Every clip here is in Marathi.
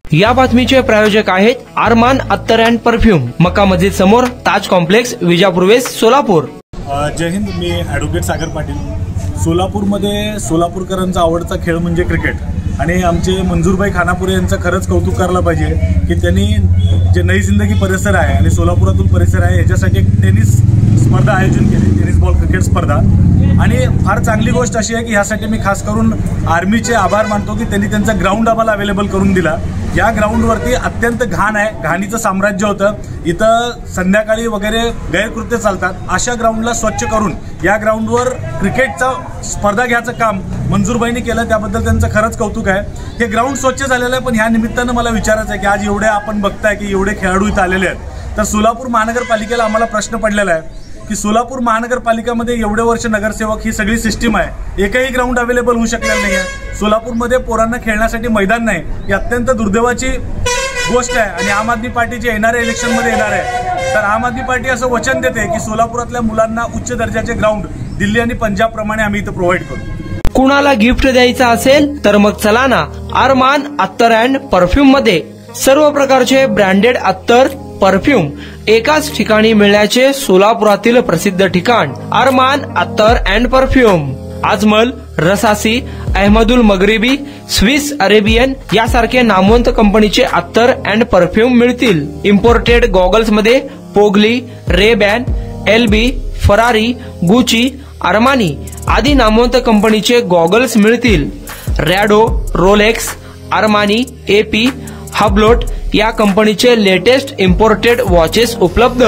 या बातमीचे प्रायोजक आहेत अरमान अत्तर अँड परफ्यूम, मक्का मस्जिद समोर, ताज कॉम्प्लेक्स, विजापूर वेस्ट, सोलापूर। जय हिंद। मी ॲडव्होकेट सागर पाटील। सोलापूरमध्ये सोलापूरकरांचा आवडता खेळ म्हणजे क्रिकेट आणि आमचे मंजूरभाई खानापुरे यांचं खरंच कौतुक करायला पाहिजे की त्यांनी जे नई जिंदगी परिसर आहे आणि सोलापुरातील परिसर आहे याच्यासाठी एक टेनिस स्पर्धा आयोजन केली, टेनिस बॉल क्रिकेट स्पर्धा। आणि फार चांगली गोष्ट अशी आहे की ह्यासाठी मी खास करून आर्मीचे आभार मानतो की त्यांनी त्यांचा ग्राउंड आम्हाला अवेलेबल करून दिला। या ग्राउंडवरती अत्यंत घाण आहे, घाणीचं साम्राज्य होतं, इथं संध्याकाळी वगैरे गैरकृत्य चालतात। अशा ग्राउंडला स्वच्छ करून या ग्राउंडवर क्रिकेटचा स्पर्धा घ्यायचं काम मंजूरबाईंनी केलं, त्याबद्दल त्यांचं खरंच कौतुक आहे। हे ग्राउंड स्वच्छ झालेलं आहे, पण ह्या निमित्तानं मला विचारायचं आहे की आज एवढे आपण बघताय की एवढे खेळाडू इथं आलेले आहेत, तर सोलापूर महानगरपालिकेला आम्हाला प्रश्न पडलेला आहे की सोलापूर महानगरपालिकेमध्ये एवढे वर्ष नगरसेवक ही सगळी सिस्टीम आहे, एकही ग्राउंड अवेलेबल होऊ शकलेलं नाही आहे। सोलापूरमध्ये पोरांना खेळण्यासाठी मैदान नाही, ही अत्यंत दुर्दैवाची गोष्ट आहे। आणि आम आदमी पार्टी जे येणाऱ्या इलेक्शनमध्ये येणार आहे, तर आम आदमी पार्टी असं वचन देते की सोलापुरातल्या मुलांना उच्च दर्जाचे ग्राउंड दिल्ली आणि पंजाब प्रमाणे आम्ही इथं प्रोव्हाइड करू। कुणाला गिफ्ट द्यायचं असेल तर मग चला ना अरमान अत्तर अँड परफ्यूम मध्ये। सर्व प्रकारचे ब्रँडेड अत्तर परफ्यूम एकाच ठिकाणी मिळण्याचे सोलापुरातील प्रसिद्ध ठिकाण अरमान अत्तर and perfume. Ajmal, Rasasi, Ahmed Al Maghribi, Swiss Arabian यासारखे नामवंत कंपनीचे अत्तर अँड परफ्यूम मिळतील। इम्पोर्टेड गॉगल्स मध्ये पोगली, रेबॅन, एलबी, फरारी, गुची, अरमानी आदी नामवंत कंपनीचे गॉगल्स मिळतील। Rado, Rolex, Armani, AP, Hublot या कंपनीचे लेटेस्ट इम्पोर्टेड वॉचेस उपलब्ध।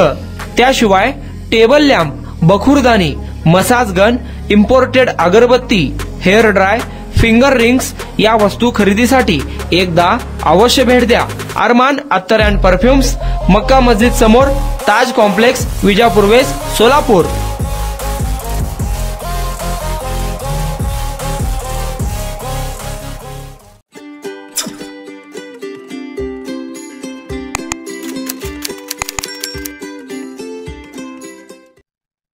त्याशिवाय टेबल लॅम्प, बखुरदानी, मसाज गन, इम्पोर्टेड अगरबत्ती, हेअर ड्राय, फिंगर रिंग्स या वस्तू खरेदीसाठी एकदा अवश्य भेट द्या। अरमान अत्तर अँड परफ्यूम्स, मक्का मस्जिद समोर, ताज कॉम्प्लेक्स, विजापूर वेस्ट, सोलापूर।